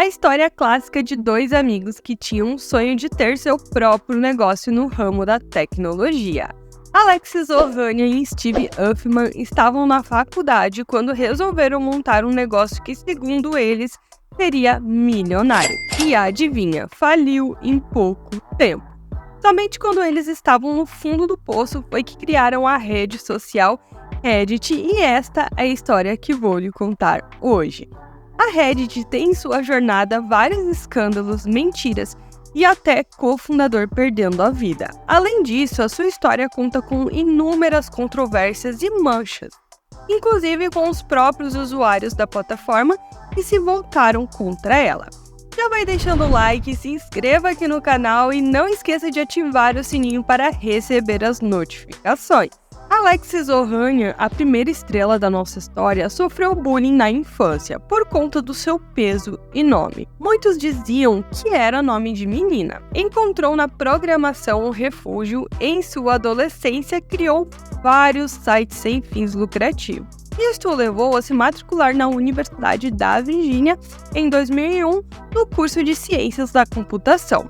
a história clássica de dois amigos que tinham um sonho de ter seu próprio negócio no ramo da tecnologia. Alexis Ohanian e Steve Huffman estavam na faculdade quando resolveram montar um negócio que, segundo eles, seria milionário. E adivinha, faliu em pouco tempo. Somente quando eles estavam no fundo do poço foi que criaram a rede social Reddit, e esta é a história que vou lhe contar hoje. A Reddit tem em sua jornada vários escândalos, mentiras e até cofundador perdendo a vida. Além disso, a sua história conta com inúmeras controvérsias e manchas, inclusive com os próprios usuários da plataforma que se voltaram contra ela. Já vai deixando o like, se inscreva aqui no canal e não esqueça de ativar o sininho para receber as notificações. Alexis Ohanian, a primeira estrela da nossa história, sofreu bullying na infância por conta do seu peso e nome. Muitos diziam que era nome de menina. Encontrou na programação um refúgio em sua adolescência, criou vários sites sem fins lucrativos. Isto o levou a se matricular na Universidade da Virgínia em 2001 no curso de Ciências da Computação.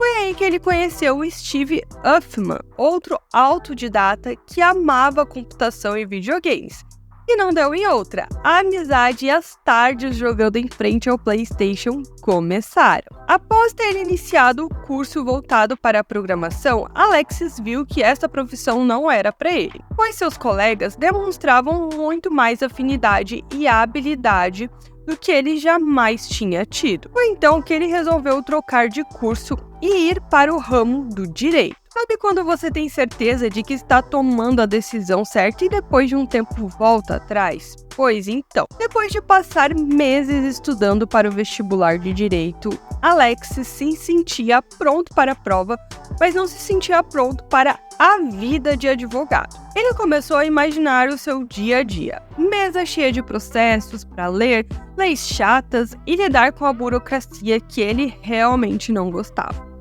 Foi aí que ele conheceu o Steve Huffman, outro autodidata que amava computação e videogames. E não deu em outra, a amizade e as tardes jogando em frente ao PlayStation começaram. Após ter iniciado o curso voltado para a programação, Alexis viu que essa profissão não era para ele, pois seus colegas demonstravam muito mais afinidade e habilidade do que ele jamais tinha tido. Foi então que ele resolveu trocar de curso e ir para o ramo do direito. Sabe quando você tem certeza de que está tomando a decisão certa e depois de um tempo volta atrás? Pois então, depois de passar meses estudando para o vestibular de direito, Alexis se sentia pronto para a prova, mas não se sentia pronto para a vida de advogado. Ele começou a imaginar o seu dia a dia, mesa cheia de processos para ler, leis chatas e lidar com a burocracia que ele realmente não gostava.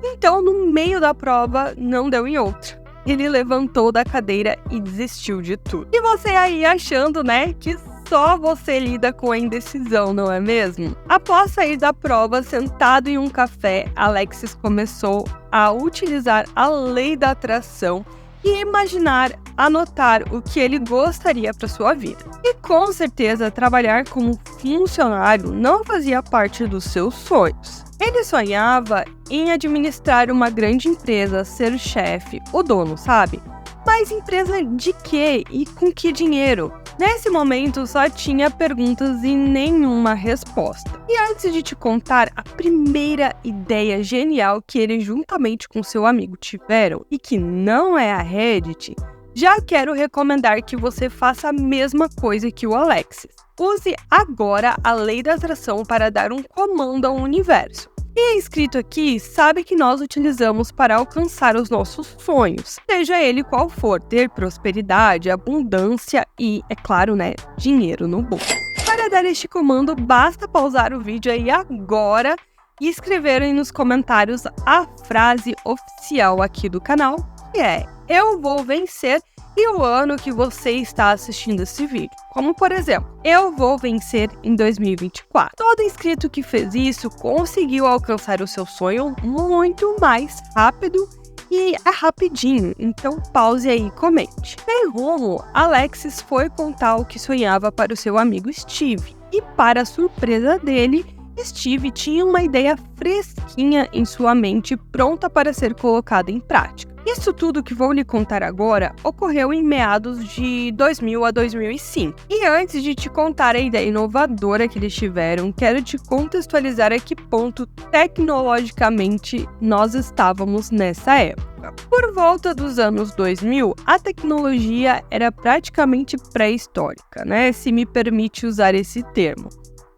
Então, no meio da prova, não deu em outra. Ele levantou da cadeira e desistiu de tudo. E você aí achando, que só você lida com a indecisão, não é mesmo? Após sair da prova, sentado em um café, Alexis começou a utilizar a lei da atração e imaginar, anotar o que ele gostaria para sua vida. E com certeza, trabalhar como funcionário não fazia parte dos seus sonhos. Ele sonhava em administrar uma grande empresa, ser o chefe, o dono, sabe? Mas empresa de quê e com que dinheiro? Nesse momento só tinha perguntas e nenhuma resposta. E antes de te contar a primeira ideia genial que ele juntamente com seu amigo tiveram e que não é a Reddit, já quero recomendar que você faça a mesma coisa que o Alexis. Use agora a lei da atração para dar um comando ao universo. Quem é inscrito aqui sabe que nós utilizamos para alcançar os nossos sonhos, seja ele qual for, ter prosperidade, abundância e, é claro, dinheiro no bolso. Para dar este comando, basta pausar o vídeo aí agora e escrever aí nos comentários a frase oficial aqui do canal, que é: eu vou vencer, e o ano que você está assistindo esse vídeo. Como, por exemplo, eu vou vencer em 2024. Todo inscrito que fez isso conseguiu alcançar o seu sonho muito mais rápido e é rapidinho, então pause aí e comente. Sem rumo, Alexis foi contar o que sonhava para o seu amigo Steve. E para surpresa dele, Steve tinha uma ideia fresquinha em sua mente, pronta para ser colocada em prática. Isso tudo que vou lhe contar agora ocorreu em meados de 2000 a 2005. E antes de te contar a ideia inovadora que eles tiveram, quero te contextualizar a que ponto tecnologicamente nós estávamos nessa época. Por volta dos anos 2000, a tecnologia era praticamente pré-histórica, se me permite usar esse termo.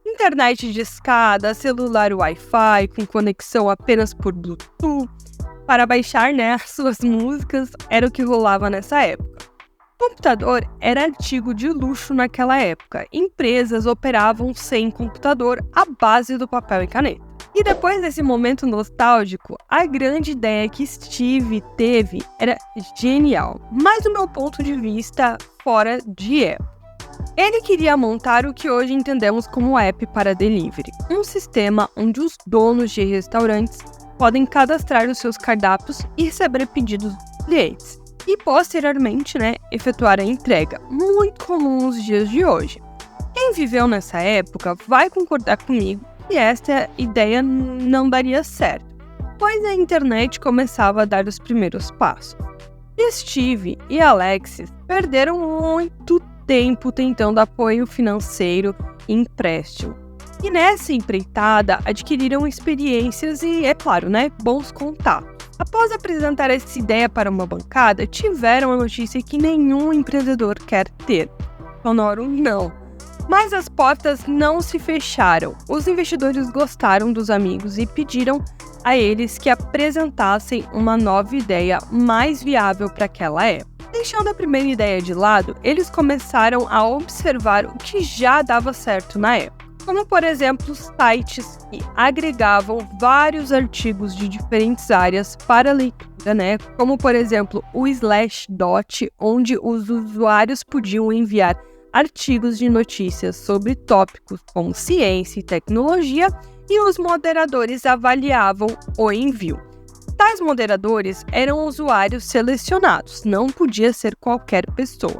Internet de escada, celular Wi-Fi com conexão apenas por Bluetooth, para baixar as suas músicas, era o que rolava nessa época. O computador era artigo de luxo naquela época. Empresas operavam sem computador à base do papel e caneta. E depois desse momento nostálgico, a grande ideia que Steve teve era genial, mas do meu ponto de vista, fora de época. Ele queria montar o que hoje entendemos como app para delivery, um sistema onde os donos de restaurantes podem cadastrar os seus cardápios e receber pedidos dos clientes, e posteriormente, efetuar a entrega, muito comum nos dias de hoje. Quem viveu nessa época vai concordar comigo que esta ideia não daria certo, pois a internet começava a dar os primeiros passos. Steve e Alexis perderam muito tempo tentando apoio financeiro e empréstimo. E nessa empreitada, adquiriram experiências e, é claro, bons contatos. Após apresentar essa ideia para uma bancada, tiveram a notícia que nenhum empreendedor quer ter. Sonoro não. Mas as portas não se fecharam. Os investidores gostaram dos amigos e pediram a eles que apresentassem uma nova ideia mais viável para aquela época. Deixando a primeira ideia de lado, eles começaram a observar o que já dava certo na época, como por exemplo sites que agregavam vários artigos de diferentes áreas para leitura, como por exemplo o Slashdot, onde os usuários podiam enviar artigos de notícias sobre tópicos como ciência e tecnologia, e os moderadores avaliavam o envio. Tais moderadores eram usuários selecionados, não podia ser qualquer pessoa.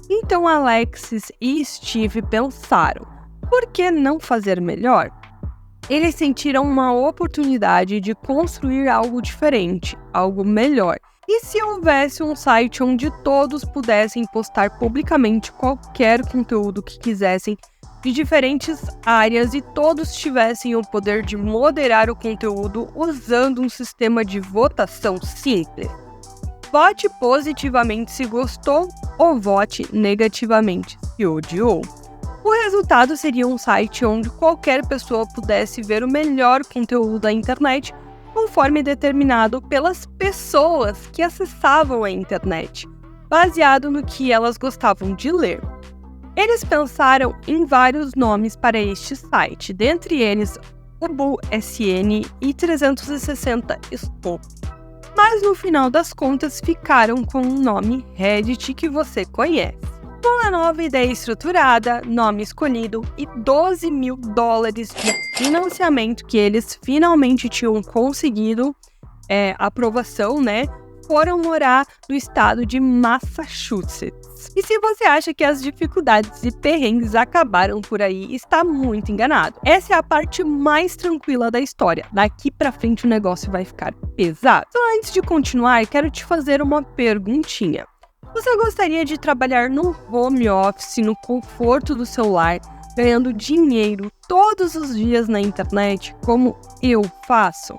Então Alexis e Steve pensaram, por que não fazer melhor? Eles sentiram uma oportunidade de construir algo diferente, algo melhor. E se houvesse um site onde todos pudessem postar publicamente qualquer conteúdo que quisessem de diferentes áreas e todos tivessem o poder de moderar o conteúdo usando um sistema de votação simples? Vote positivamente se gostou ou vote negativamente se odiou. O resultado seria um site onde qualquer pessoa pudesse ver o melhor conteúdo da internet conforme determinado pelas pessoas que acessavam a internet, baseado no que elas gostavam de ler. Eles pensaram em vários nomes para este site, dentre eles UbuSN e 360 Scoop. Mas no final das contas ficaram com o nome Reddit que você conhece. Com a nova ideia estruturada, nome escolhido e $12 mil de financiamento que eles finalmente tinham conseguido aprovação, foram morar no estado de Massachusetts. E se você acha que as dificuldades e perrengues acabaram por aí, está muito enganado. Essa é a parte mais tranquila da história. Daqui pra frente o negócio vai ficar pesado. Então, antes de continuar, quero te fazer uma perguntinha. Você gostaria de trabalhar no home office, no conforto do seu lar, ganhando dinheiro todos os dias na internet, como eu faço?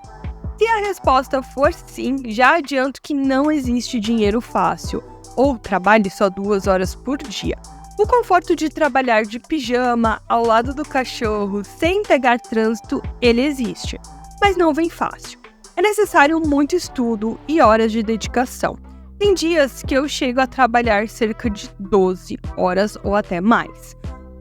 Se a resposta for sim, já adianto que não existe dinheiro fácil, ou trabalhe só 2 horas por dia. O conforto de trabalhar de pijama, ao lado do cachorro, sem pegar trânsito, ele existe, mas não vem fácil. É necessário muito estudo e horas de dedicação. Tem dias que eu chego a trabalhar cerca de 12 horas ou até mais.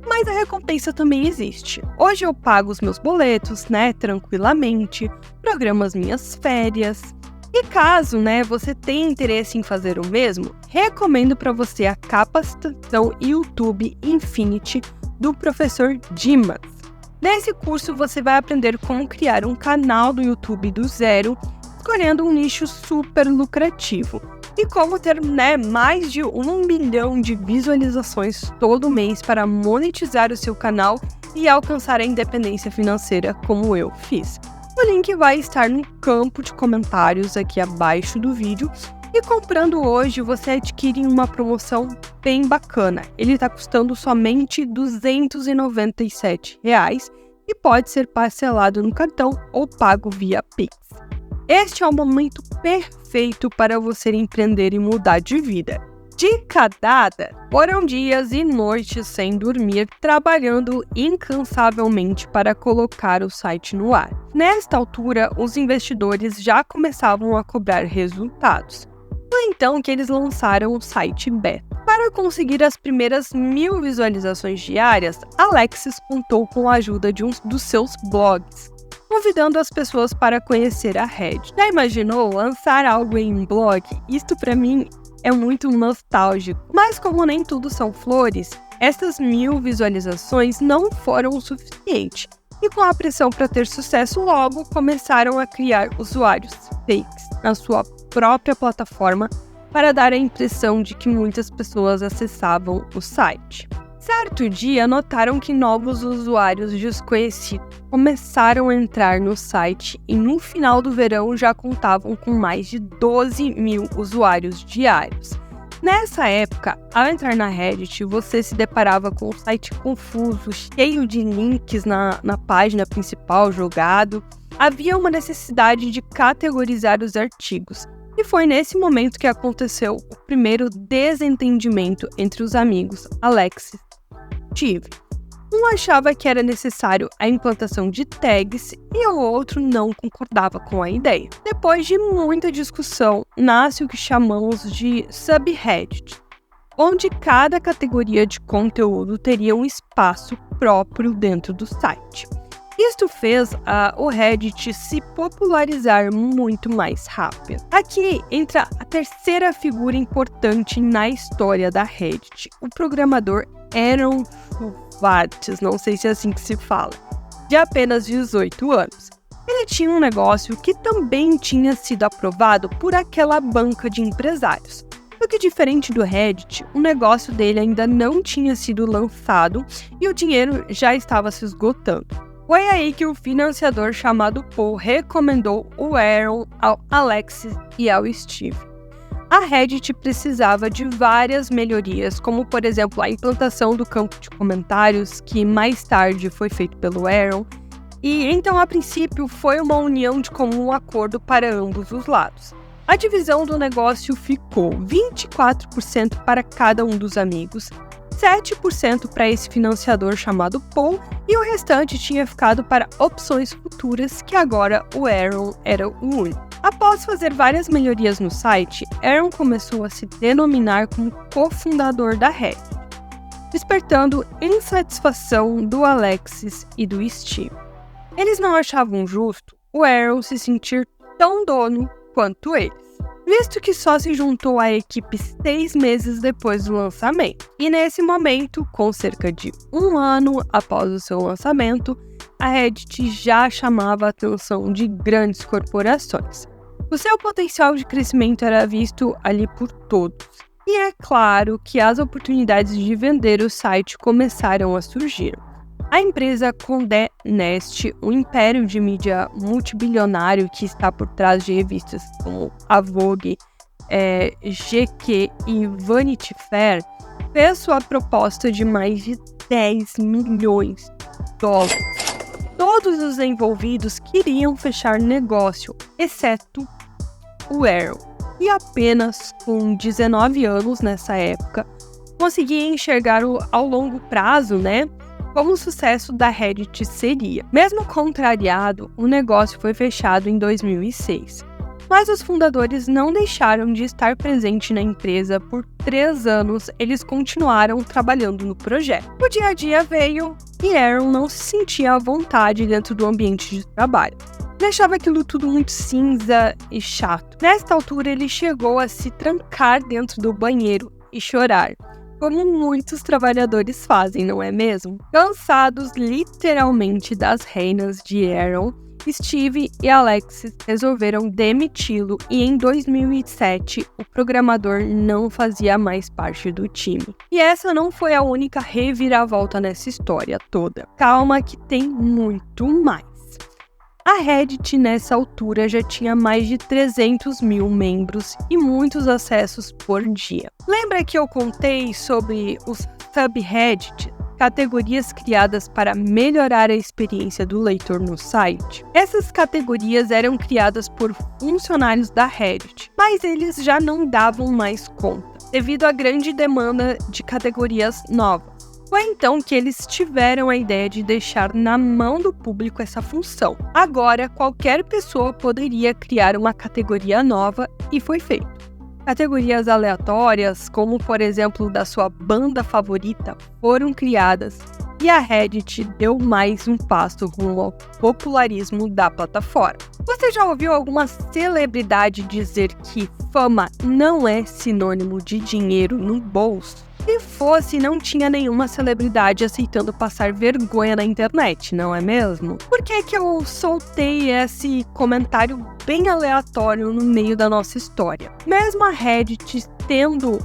Mas a recompensa também existe. Hoje eu pago os meus boletos, tranquilamente, programo as minhas férias. E caso, você tenha interesse em fazer o mesmo, recomendo para você a capacitação YouTube Infinity do professor Dimas. Nesse curso você vai aprender como criar um canal do YouTube do zero, escolhendo um nicho super lucrativo. E como ter mais de 1 milhão de visualizações todo mês para monetizar o seu canal e alcançar a independência financeira como eu fiz. O link vai estar no campo de comentários aqui abaixo do vídeo. E comprando hoje, você adquire uma promoção bem bacana. Ele está custando somente R$ 297 e pode ser parcelado no cartão ou pago via Pix. Este é o momento perfeito para você empreender e mudar de vida. Dica dada: foram dias e noites sem dormir, trabalhando incansavelmente para colocar o site no ar. Nesta altura, os investidores já começavam a cobrar resultados. Foi então que eles lançaram o site beta. Para conseguir as primeiras 1.000 visualizações diárias, Alexis contou com a ajuda de um dos seus blogs, convidando as pessoas para conhecer a Reddit. Já imaginou lançar algo em um blog? Isto para mim é muito nostálgico. Mas como nem tudo são flores, Essas 1000 visualizações não foram o suficiente, e com a pressão para ter sucesso logo, começaram a criar usuários fakes na sua própria plataforma para dar a impressão de que muitas pessoas acessavam o site. Certo dia, notaram que novos usuários desconhecidos começaram a entrar no site e no final do verão já contavam com mais de 12.000 usuários diários. Nessa época, ao entrar na Reddit, você se deparava com um site confuso, cheio de links na página principal jogado. Havia uma necessidade de categorizar os artigos. E foi nesse momento que aconteceu o primeiro desentendimento entre os amigos Alexis e Steve. Um achava que era necessário a implantação de tags e o outro não concordava com a ideia. Depois de muita discussão, nasce o que chamamos de subreddit, onde cada categoria de conteúdo teria um espaço próprio dentro do site. Isto fez o Reddit se popularizar muito mais rápido. Aqui entra a terceira figura importante na história da Reddit, o programador Aaron Schwartz, não sei se é assim que se fala, de apenas 18 anos. Ele tinha um negócio que também tinha sido aprovado por aquela banca de empresários. Só que diferente do Reddit, o negócio dele ainda não tinha sido lançado e o dinheiro já estava se esgotando. Foi aí que o financiador chamado Paul recomendou o Aaron ao Alexis e ao Steve. A Reddit precisava de várias melhorias, como por exemplo a implantação do campo de comentários, que mais tarde foi feito pelo Aaron, e então a princípio foi uma união de comum acordo para ambos os lados. A divisão do negócio ficou 24% para cada um dos amigos, 7% para esse financiador chamado Paul e o restante tinha ficado para opções futuras que agora o Aaron era o único. Após fazer várias melhorias no site, Aaron começou a se denominar como cofundador da Reddit, despertando insatisfação do Alexis e do Steve. Eles não achavam justo o Aaron se sentir tão dono quanto eles, visto que só se juntou à equipe 6 meses depois do lançamento. E nesse momento, com cerca de 1 ano após o seu lançamento, a Reddit já chamava a atenção de grandes corporações. O seu potencial de crescimento era visto ali por todos. E é claro que as oportunidades de vender o site começaram a surgir. A empresa Condé Nast, um império de mídia multibilionário que está por trás de revistas como a Vogue, GQ e Vanity Fair, fez sua proposta de mais de 10 milhões de dólares. Todos os envolvidos queriam fechar negócio, exceto o Aaron, e apenas com 19 anos nessa época, conseguia enxergar ao longo prazo, como o sucesso da Reddit seria. Mesmo contrariado, o negócio foi fechado em 2006. Mas os fundadores não deixaram de estar presentes na empresa por 3 anos, eles continuaram trabalhando no projeto. O dia a dia veio e Aaron não se sentia à vontade dentro do ambiente de trabalho. Ele achava aquilo tudo muito cinza e chato. Nesta altura, ele chegou a se trancar dentro do banheiro e chorar, como muitos trabalhadores fazem, não é mesmo? Cansados literalmente das reinas de Aaron, Steve e Alexis resolveram demiti-lo e em 2007 o programador não fazia mais parte do time. E essa não foi a única reviravolta nessa história toda. Calma que tem muito mais. A Reddit nessa altura já tinha mais de 300 mil membros e muitos acessos por dia. Lembra que eu contei sobre os subreddits, categorias criadas para melhorar a experiência do leitor no site? Essas categorias eram criadas por funcionários da Reddit, mas eles já não davam mais conta, devido à grande demanda de categorias novas. Foi então que eles tiveram a ideia de deixar na mão do público essa função. Agora, qualquer pessoa poderia criar uma categoria nova e foi feito. Categorias aleatórias, como por exemplo da sua banda favorita, foram criadas e a Reddit deu mais um passo rumo ao popularismo da plataforma. Você já ouviu alguma celebridade dizer que fama não é sinônimo de dinheiro no bolso? Se fosse, não tinha nenhuma celebridade aceitando passar vergonha na internet, não é mesmo? Por que eu soltei esse comentário bem aleatório no meio da nossa história? Mesmo a Reddit tendo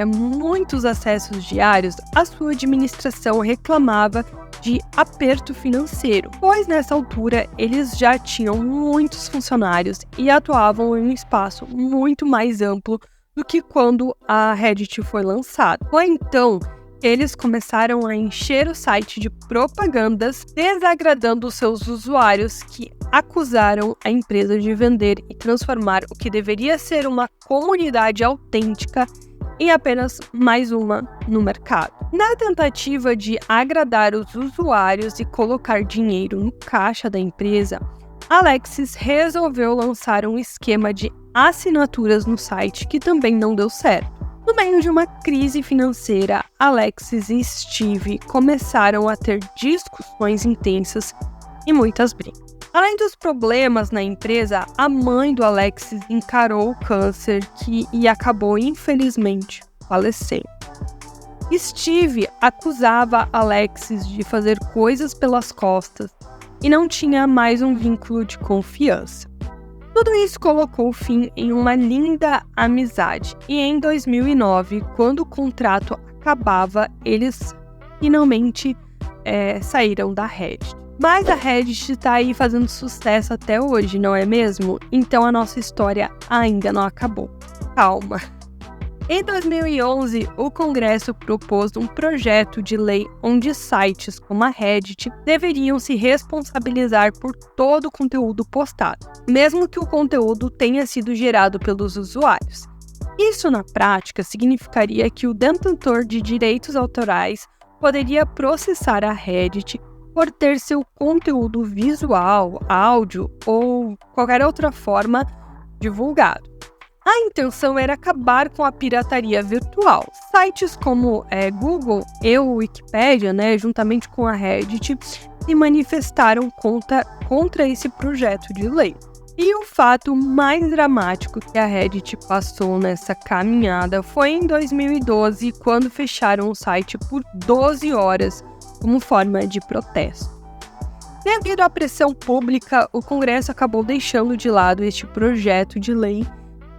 muitos acessos diários, a sua administração reclamava de aperto financeiro, pois nessa altura eles já tinham muitos funcionários e atuavam em um espaço muito mais amplo do que quando a Reddit foi lançada. Foi então que eles começaram a encher o site de propagandas, desagradando seus usuários que acusaram a empresa de vender e transformar o que deveria ser uma comunidade autêntica em apenas mais uma no mercado. Na tentativa de agradar os usuários e colocar dinheiro no caixa da empresa, Alexis resolveu lançar um esquema de assinaturas no site que também não deu certo. No meio de uma crise financeira, Alexis e Steve começaram a ter discussões intensas e muitas brigas. Além dos problemas na empresa, a mãe do Alexis encarou o câncer e acabou, infelizmente, falecendo. Steve acusava Alexis de fazer coisas pelas costas e não tinha mais um vínculo de confiança. Tudo isso colocou fim em uma linda amizade e em 2009, quando o contrato acabava, eles finalmente saíram da Reddit. Mas a Reddit está aí fazendo sucesso até hoje, não é mesmo? Então a nossa história ainda não acabou. Calma. Em 2011, o Congresso propôs um projeto de lei onde sites como a Reddit deveriam se responsabilizar por todo o conteúdo postado, mesmo que o conteúdo tenha sido gerado pelos usuários. Isso, na prática, significaria que o detentor de direitos autorais poderia processar a Reddit por ter seu conteúdo visual, áudio ou qualquer outra forma divulgado. A intenção era acabar com a pirataria virtual. Sites como Google e o Wikipedia, juntamente com a Reddit, se manifestaram contra esse projeto de lei. E o fato mais dramático que a Reddit passou nessa caminhada foi em 2012, quando fecharam o site por 12 horas como forma de protesto. Devido à pressão pública, o Congresso acabou deixando de lado este projeto de lei.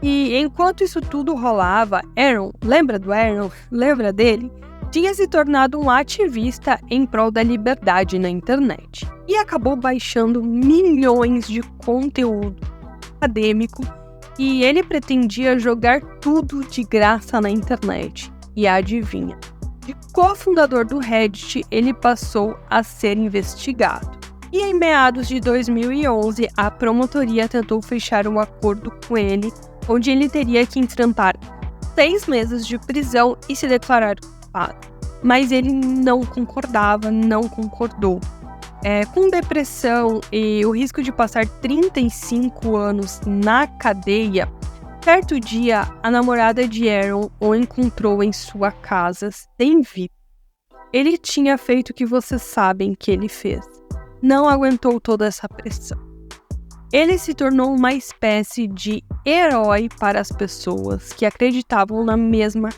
E enquanto isso tudo rolava, Aaron, lembra do Aaron? Lembra dele? Tinha se tornado um ativista em prol da liberdade na internet e acabou baixando milhões de conteúdo acadêmico e ele pretendia jogar tudo de graça na internet. E adivinha? De cofundador do Reddit, ele passou a ser investigado. E em meados de 2011, a promotoria tentou fechar um acordo com ele, onde ele teria que enfrentar 6 meses de prisão e se declarar culpado. Mas ele não concordou. Com depressão e o risco de passar 35 anos na cadeia, certo dia, a namorada de Aaron o encontrou em sua casa sem vida. Ele tinha feito o que vocês sabem que ele fez. Não aguentou toda essa pressão. Ele se tornou uma espécie de herói para as pessoas que acreditavam na mesma.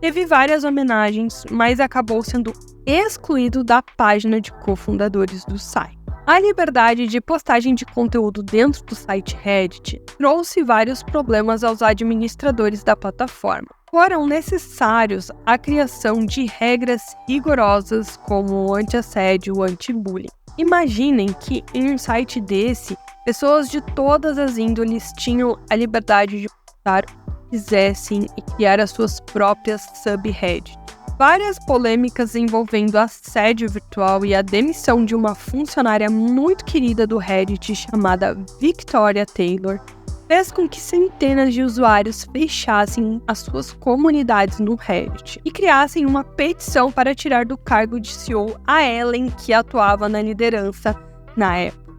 Teve várias homenagens, mas acabou sendo excluído da página de cofundadores do site. A liberdade de postagem de conteúdo dentro do site Reddit trouxe vários problemas aos administradores da plataforma. Foram necessários a criação de regras rigorosas como o anti-assédio e o anti-bullying. Imaginem que em um site desse, pessoas de todas as índoles tinham a liberdade de postar o que quisessem e criar as suas próprias subreddits. Várias polêmicas envolvendo assédio virtual e a demissão de uma funcionária muito querida do Reddit chamada Victoria Taylor fez com que centenas de usuários fechassem as suas comunidades no Reddit e criassem uma petição para tirar do cargo de CEO a Ellen, que atuava na liderança na época.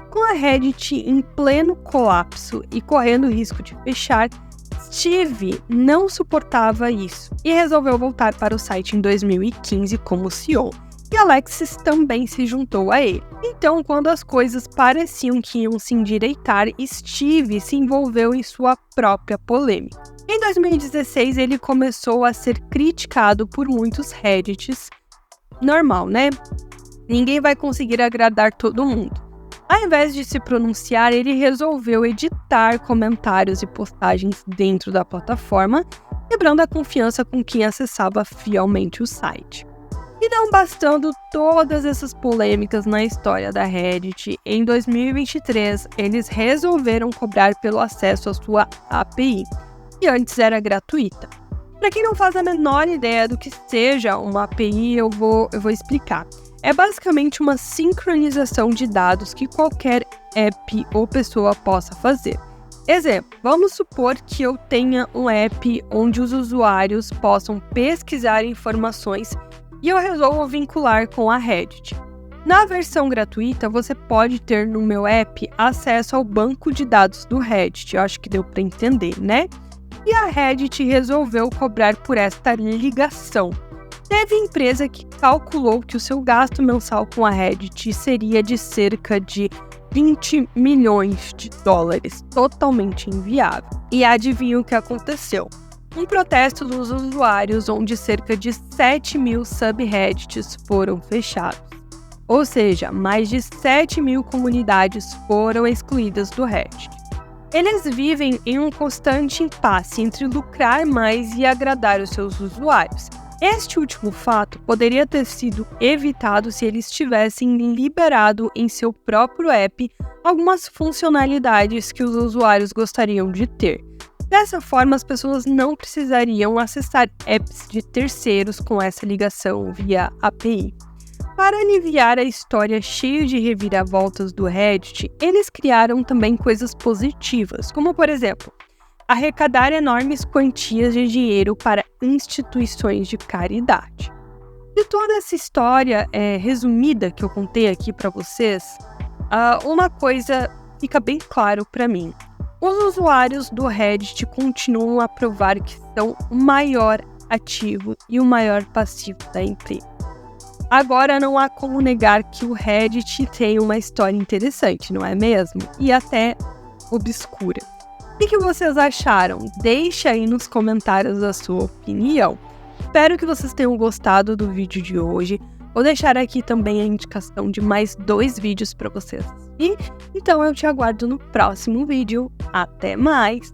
Com a Reddit em pleno colapso e correndo o risco de fechar, Steve não suportava isso e resolveu voltar para o site em 2015 como CEO. e Alexis também se juntou a ele. Então, quando as coisas pareciam que iam se endireitar, Steve se envolveu em sua própria polêmica. Em 2016, ele começou a ser criticado por muitos Reddits. Normal, né? Ninguém vai conseguir agradar todo mundo. Ao invés de se pronunciar, ele resolveu editar comentários e postagens dentro da plataforma, quebrando a confiança com quem acessava fielmente o site. E não bastando todas essas polêmicas na história da Reddit, em 2023 eles resolveram cobrar pelo acesso à sua API, que antes era gratuita. Para quem não faz a menor ideia do que seja uma API, eu vou explicar. É basicamente uma sincronização de dados que qualquer app ou pessoa possa fazer. Exemplo, vamos supor que eu tenha um app onde os usuários possam pesquisar informações e eu resolvo vincular com a Reddit. Na versão gratuita, você pode ter no meu app acesso ao banco de dados do Reddit. Eu acho que deu para entender, né? E a Reddit resolveu cobrar por esta ligação. Teve empresa que calculou que o seu gasto mensal com a Reddit seria de cerca de 20 milhões de dólares, totalmente inviável. E adivinha o que aconteceu? Um protesto dos usuários onde cerca de 7 mil subreddits foram fechados. Ou seja, mais de 7 mil comunidades foram excluídas do Reddit. Eles vivem em um constante impasse entre lucrar mais e agradar os seus usuários. Este último fato poderia ter sido evitado se eles tivessem liberado em seu próprio app algumas funcionalidades que os usuários gostariam de ter. Dessa forma, as pessoas não precisariam acessar apps de terceiros com essa ligação via API. Para aliviar a história cheia de reviravoltas do Reddit, eles criaram também coisas positivas, como, por exemplo, arrecadar enormes quantias de dinheiro para instituições de caridade. De toda essa história resumida que eu contei aqui para vocês, uma coisa fica bem claro para mim. Os usuários do Reddit continuam a provar que são o maior ativo e o maior passivo da empresa. Agora não há como negar que o Reddit tem uma história interessante, não é mesmo? E até obscura. O que vocês acharam? Deixa aí nos comentários a sua opinião. Espero que vocês tenham gostado do vídeo de hoje. Vou deixar aqui também a indicação de mais 2 vídeos para vocês. Então eu te aguardo no próximo vídeo. Até mais!